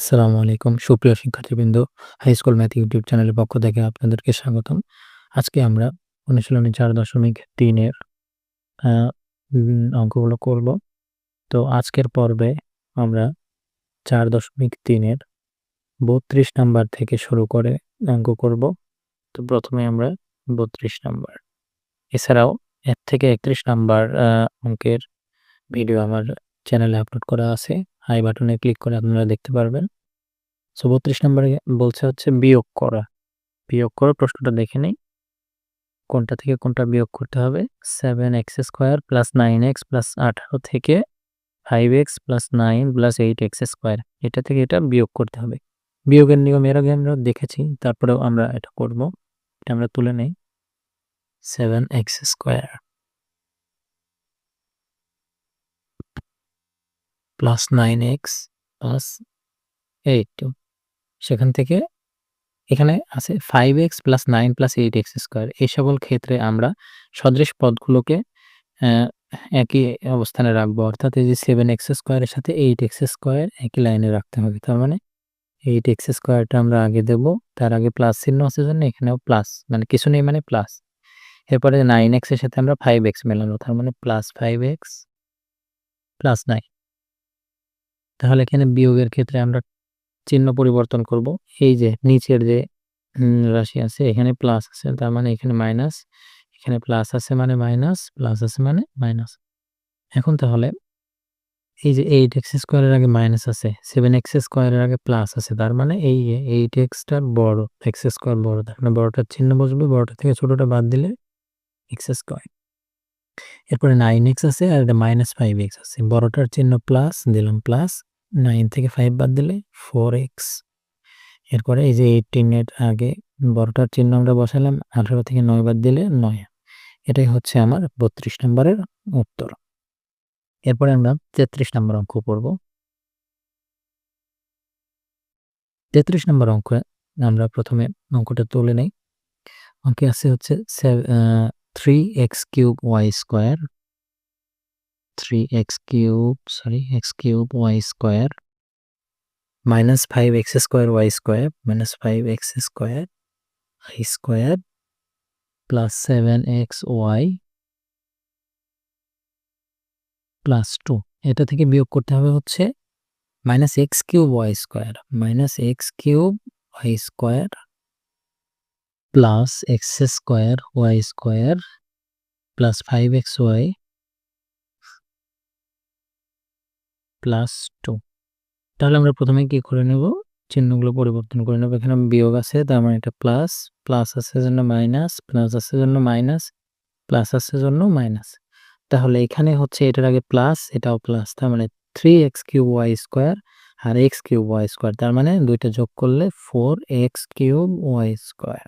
আসসালামু আলাইকুম সুপ্রিয় শিক্ষার্থীবৃন্দ, হাই স্কুল ম্যাথ ইউটিউব চ্যানেলের পক্ষ থেকে আপনাদেরকে স্বাগতম। আজকে আমরা অনুশীলনী 4.3 এর আ অঙ্কগুলো করব। তো আজকের পর্বে আমরা 4.3 এর 32 নাম্বার থেকে শুরু করে অঙ্ক করব। তো প্রথমে আমরা 32 নাম্বার। এছাড়াও 1 থেকে 31 নাম্বার অঙ্কের ভিডিও আমার চ্যানেলে আপলোড করা আছে। আই বাটনে ক্লিক করে আপনারা দেখতে পারবেন। 32 নম্বরে বলছে হচ্ছে বিয়োগ করা। বিয়োগ করার প্রশ্নটা দেখে নেই। কোনটা থেকে কোনটা বিয়োগ করতে হবে? 7x² + 9x + 18 থেকে 5x + 9 + 8x²। এটা থেকে এটা বিয়োগ করতে হবে। বিয়োগের নিয়ম এর আগে আমরা দেখেছি, তারপরেও আমরা এটা করব। এটা আমরা তুলে নেই। 7x² + 9x + 8 সেখান থেকে এখানে আছে 5x + 9 + 8x²। এই সকল ক্ষেত্রে আমরা সদৃশ পদগুলোকে একই অবস্থানে রাখবো। অর্থাৎ এই যে 7x² এর সাথে 8x² একই লাইনে রাখতে হবে। তার মানে 8x² টা আমরা আগে দেব। তার আগে প্লাস চিহ্ন আছে জন্য এখানেও প্লাস, মানে কিছু নেই মানে প্লাস। এরপরে 9x এর সাথে আমরা 5x মেলাবো। তার মানে +5x + 9। তাহলে এখানে বিয়োগের ক্ষেত্রে আমরা চিহ্ন পরিবর্তন করব। এই যে নিচের যে রাশি আছে এখানে প্লাস আছে, তার মানে এখানে মাইনাস, এখানে প্লাস আছে মানে মাইনাস, প্লাস আছে মানে মাইনাস। এখন তাহলে এই যে 8x² এর আগে মাইনাস আছে, 7x² এর আগে প্লাস আছে, তার মানে এই 8x টার বড়, x² বড়, তার মানে বড়টার চিহ্ন বসবে, বড়টা থেকে ছোটটা বাদ দিলে x²। এরপরে 9x আছে আর এটা -5x আছে, বড়টার চিহ্ন প্লাস দিলাম প্লাস, 9 থেকে 5 বাদ দিলে 4x। এরপরে এই যে 18 এর আগে বড়টার চিহ্ন আমরা বসালাম, 18 থেকে 9 বাদ দিলে 9। এটাই হচ্ছে আমার 32 নম্বরের উত্তর। এরপরে আমরা 33 নম্বর অঙ্ক করব। 33 নম্বর অঙ্কে আমরা প্রথমে অঙ্কটা তুলে নেই। অঙ্কে আছে হচ্ছে 3x³ y² 3x³ y² -5x² y² -5x² y² + 7xy + 2। এটা থেকে বিয়োগ করতে হবে হচ্ছে -x³ y² -x³ y² + x² y² + 5xy + 2। তাহলে আমরা প্রথমে কি করে নেব? চিহ্নগুলো পরিবর্তন করে নেব। এখানে বিয়োগ আছে, তার মানে এটা প্লাস, প্লাস আছে জন্য মাইনাস, প্লাস আছে জন্য মাইনাস, প্লাস আছে জন্য মাইনাস। তাহলে এখানে হচ্ছে এটার আগে প্লাস, এটাও প্লাস, তার মানে 3x³ y² আর x³ y², তার মানে দুইটা যোগ করলে 4x³ y²।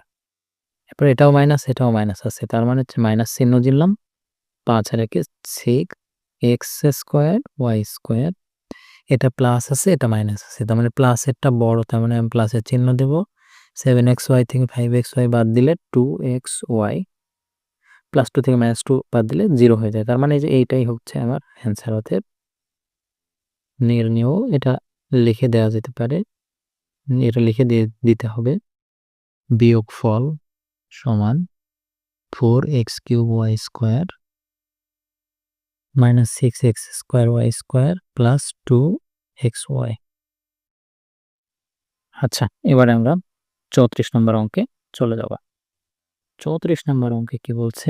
এরপর এটাও মাইনাস, এটাও মাইনাস আছে, তার মানে মাইনাস চিহ্ন দিলাম, 5 আর একে 6x² y²। এটা প্লাস আছে, এটা মাইনাস আছে, তার মানে প্লাসেরটা বড়, তার মানে আমি প্লাসের চিহ্ন দেব। 7xy থেকে 5xy বাদ দিলে 2xy, +2 থেকে -2 বাদ দিলে 0 হয়ে যায়। তার মানে এই যে এইটাই হচ্ছে আমার অ্যান্সার। অতএব নির্ণেয় এটা লিখে দেওয়া যেতে পারে। এটা লিখে দিতে হবে বিয়োগফল সমান 4x³ y² -6x² y² + 2xy। আচ্ছা, এবারে আমরা 34 নম্বর অঙ্কে চলে যাব। 34 নম্বর অঙ্কে কি বলছে?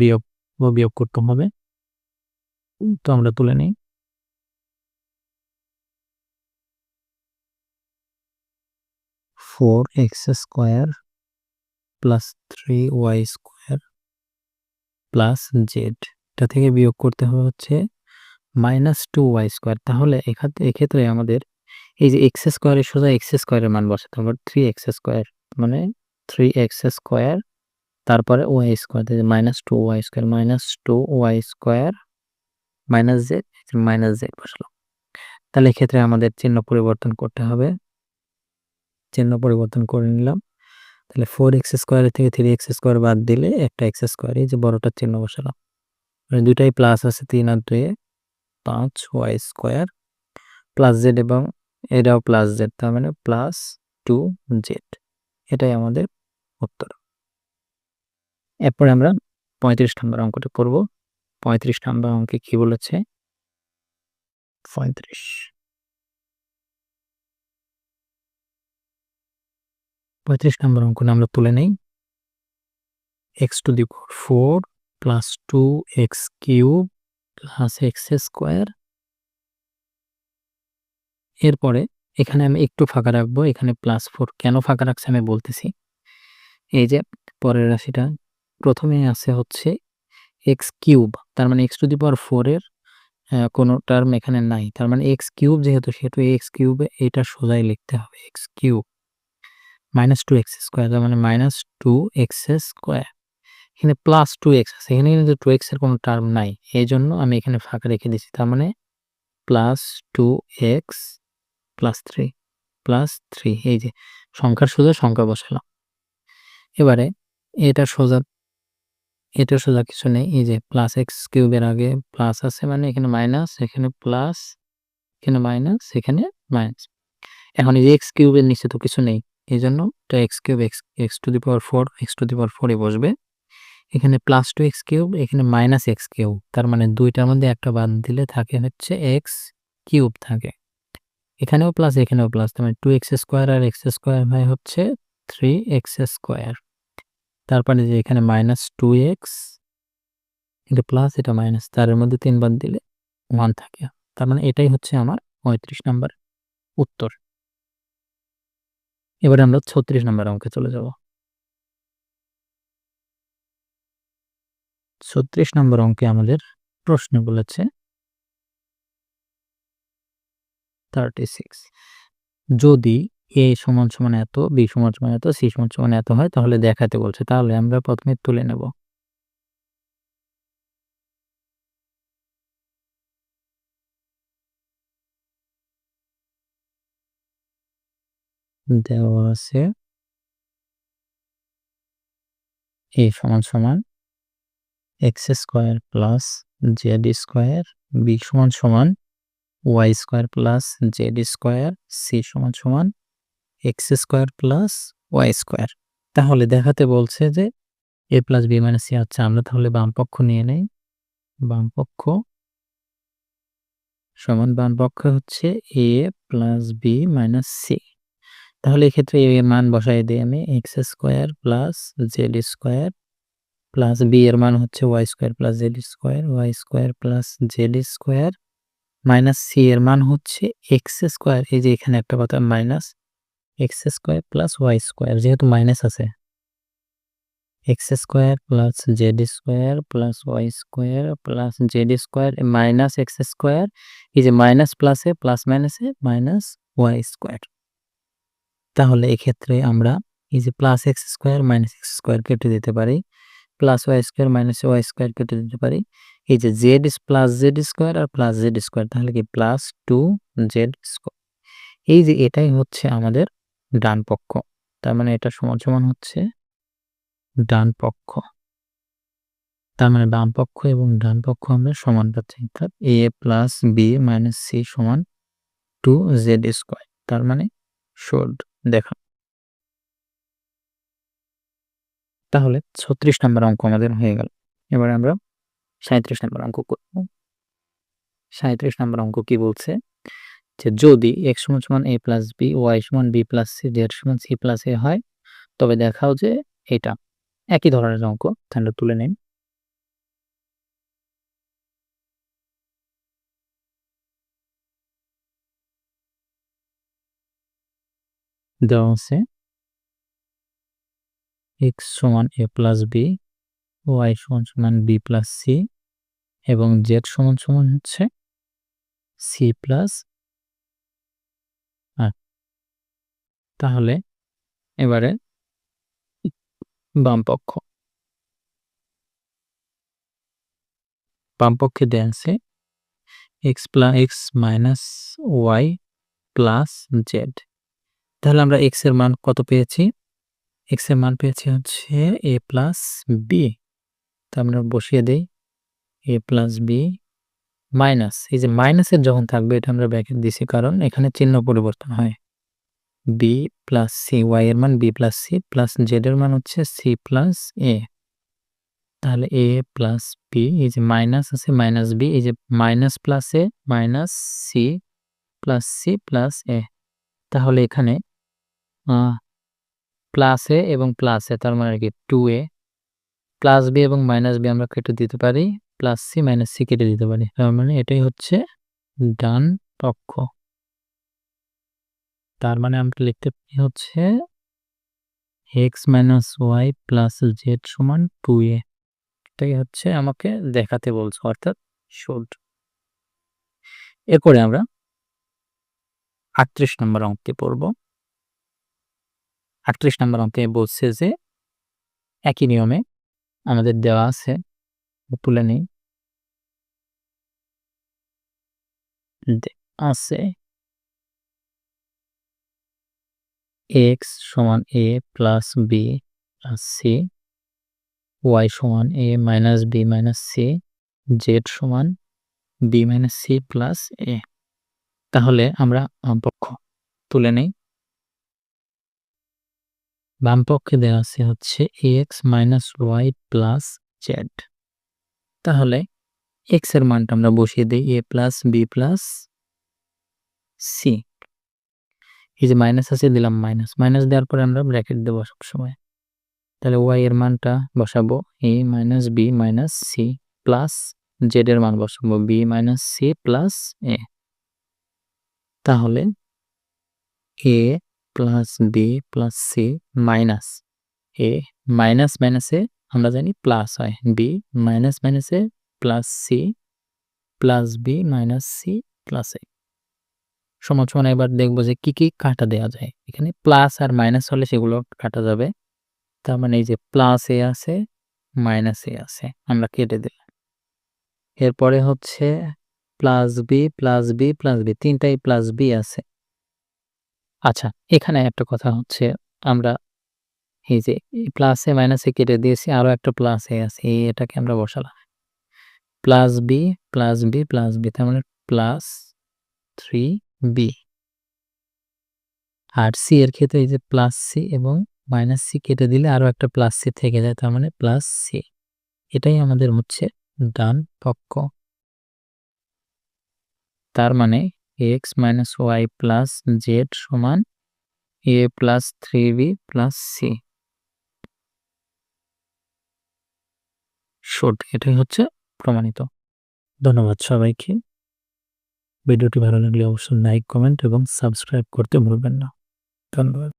বিয়োগ করতে হবে। তো আমরা তুলে নিই। 4x² + 3y² + z। এটা থেকে বিয়োগ করতে হবে হচ্ছে -2y²। তাহলে এক্ষেত্রে আমাদের এই যে x² এর সোজা x² এর মান বসাতে হবে। 3x² মানে 3x² তারপরে y² -2y² -z বসালাম। তাহলে এক্ষেত্রে আমাদের চিহ্ন পরিবর্তন করতে হবে। চিহ্ন পরিবর্তন করে নিলাম। তাহলে 4x² এর থেকে 3x² বাদ দিলে একটা x², এই যে বড়টার চিহ্ন বসালাম। মানে দুটাই প্লাস আছে, 3 আর 2 এ 5y² + z এবং এটাও প্লাস জেড, তার মানে প্লাস 2z। এটাই আমাদের উত্তর। এরপরে আমরা 35 নম্বর অঙ্কটা করব। 35 নম্বর অঙ্কে কি বলেছে? 35 নম্বর অঙ্কটা আমরা তুলে নেই। x⁴ plus 2x³ plus x²। এরপরে এখানে আমি একটু ফাঁকা রাখবো। এখানে +4 কেন ফাঁকা রাখছি আমি বলতেছি। এই যে পরের রাশিটা প্রথমে আছে হচ্ছে x³ তার মানে x⁴ এর কোনো টার্ম এখানে নাই। তার মানে x³ যেহেতু সেহেতু x³ এটা সোজাই লিখতে হবে। x³ -2x² তার মানে -2x²। এখানে +2x আছে। এখানে কিন্তু 2x এর কোনো টার্ম নাই। এইজন্য আমি এখানে ফাঁকা রেখে দিয়েছি। তার মানে +2x +3 এই যে সংখ্যার সোজা সংখ্যা বসালাম। এবারে এটা সোজা কিছু নেই। এই যে +x³ এর আগে প্লাস আছে মানে এখানে মাইনাস, এখানে প্লাস, এখানে মাইনাস, এখানে মাইনাস। এখন এই যে x³ এর নিচে তো কিছু নেই। এজন্য এটা x³ x⁴ এ বসবে। এখানে +2x³ এখানে -x³ তার মানে ২টার মধ্যে একটা বাদ দিলে থাকে হচ্ছে x³ থাকে। এখানেও প্লাস এখানেও প্লাস তার মানে 2x² আর x² হয় হচ্ছে 3x²। তারপরে যে এখানে -2x এটা প্লাস এটা মাইনাস, তার মধ্যে ৩ বাদ দিলে 1 থাকে। তার মানে এটাই হচ্ছে আমার ৩৫ নাম্বার উত্তর। এবারে আমরা ৩৬ নাম্বার অঙ্কে চলে যাব। ৩৬ নাম্বার অঙ্কে আমাদের প্রশ্ন বলেছে 36 যদি a = এত, b = এত, c = এত হয় তাহলে দেখাতে বলছে। তাহলে আমরা প্রথমে তুলে নেব। দেওয়া আছে a = x² plus z², b = y² plus z², c = x² plus y²। তাহলে দেখাতে বলছে যে a plus b minus c। আচ্ছা আমরা তাহলে বাম পক্ষ নিয়ে নেই। বাম পক্ষ হচ্ছে a plus b minus c। তাহলে এক্ষেত্রে a এর মান বসাই দেই আমি x² plus z² plus b এর মান হচ্ছে y² plus z² y² plus z² minus c এর মান হচ্ছে x²। এই যে এখানে একটা কথা মাইনাস x² প্লাস y² যেহেতু মাইনাস আছে x² plus z² plus y² plus z² minus x²। এই যে মাইনাস প্লাসে প্লাস মাইনাসে মাইনাস y²। তাহলে এক্ষেত্রে আমরা এই যে প্লাস x² মাইনাস x² কেটে দিতে পারি, প্লাস y² মাইনাস y² কেটে দিতে পারি। এই যে z প্লাস z² আর প্লাস z², তাহলে কি প্লাস 2z²। এই যে এটাই হচ্ছে আমাদের ডান পক্ষ। তার মানে এটা সমান হচ্ছে ডান পক্ষ। তার মানে বাম পক্ষ এবং ডান পক্ষ আমরা সমান পাচ্ছি। অর্থাৎ a plus b minus c সমান 2z²। তার মানে শোল্ড দেখা। তাহলে ৩৬ নম্বর অঙ্ক আমাদের হয়ে গেল। এবার আমরা ৩৭ নম্বর অঙ্ক করব। ৩৭ নম্বর অঙ্ক কি বলছে যে যদি x = a plus b, y = b plus c, z = c plus a হয় তবে দেখাও যে এটা। একই ধরনের অঙ্ক আমরা তুলে নিই। দেওয়া আছে x = a plus b, y = b plus c এবং z হচ্ছে c প্লাস r। তাহলে এবারে বাম পক্ষে দেয়া আছে x minus y plus z। তাহলে আমরা x এর মান কত পেয়েছি? x এর মান পেয়েছি হচ্ছে a প্লাস b। তা আমরা বসিয়ে দেই a প্লাস b মাইনাস, এই যে মাইনাসের যখন থাকবে এটা আমরা ব্র্যাকেট দিছি কারণ এখানে চিহ্ন পরিবর্তন হয়। b প্লাস c, y এর মান b plus c plus z এর মান হচ্ছে c প্লাস a। তাহলে a প্লাস b, এই যে মাইনাস আছে মাইনাস b, এই যে minus plus a minus c plus c plus a। তাহলে এখানে প্লাস a এবং প্লাস a তার মানে কি 2a প্লাস b এবং মাইনাস b আমরা কেটে দিতে পারি, প্লাস c মাইনাস c কেটে দিতে পারি। তার মানে এটাই হচ্ছে ডান পক্ষ। তার মানে আমরা লিখতে পারি হচ্ছে x minus y plus z সমান 2a। এটাই হচ্ছে আমাকে দেখাতে বলছে, অর্থাৎ শুড। এরপরে আমরা 38 নম্বর অঙ্কটি পড়ব। 38 নম্বর অঙ্কে বলছে যে একই নিয়মে আমাদের দেওয়া আছে, তুলে নেই, আছে x সমান a plus b plus c, y সমান a minus b minus c, z সমান b minus c plus a। তাহলে আমরা বামপক্ষ তুলে নেই। বামপক্ষে দেওয়া আছে হচ্ছে ax minus y plus z। তাহলে x এর মানটা আমরা বসিয়ে দিই a plus b plus c। এই যে মাইনাস আছে দিলাম মাইনাস, মাইনাস দেওয়ার পরে আমরা ব্র্যাকেট দেবো সবসময়। তাহলে y এর মানটা বসাবো a minus b minus c plus z এর মান বসাবো b minus c plus a। তাহলে a plus b plus c minus a minus মাইনাসে আমরা জানি প্লাস হয়, b মাইনাস মাইনাসে plus c plus b minus c plus a সমান সমান। এবার দেখবো যে কি কি কাটা দেওয়া যায়। এখানে প্লাস আর মাইনাস হলে সেগুলো কাটা যাবে। তার মানে এই যে প্লাস এ আছে মাইনাস এ আছে, আমরা কেটে দিলাম। এরপরে হচ্ছে plus B plus B plus B, তিনটাই প্লাস বি আছে। আচ্ছা, এখানে একটা কথা হচ্ছে আমরা এই যে প্লাস এ মাইনাস এ কেটে দিয়েছি, আরো একটা প্লাস এ আছে, এটাকে আমরা বসালাম plus B plus B plus B, তার মানে প্লাস 3b। আর সি এর ক্ষেত্রে এই যে প্লাস সি এবং মাইনাস সি কেটে দিলে আরো একটা প্লাস সি থেকে যায়, তার মানে প্লাস সি। এটাই আমাদের হচ্ছে ডান পক্ষ। তার মানে x minus Y plus Z সমান a plus 3b plus C. শুড, এটাই হচ্ছে প্রমাণিত। ধন্যবাদ সবাইকে। ভিডিওটি ভালো লাগলে অবশ্যই লাইক, কমেন্ট এবং সাবস্ক্রাইব করতে ভুলবেন না। ধন্যবাদ।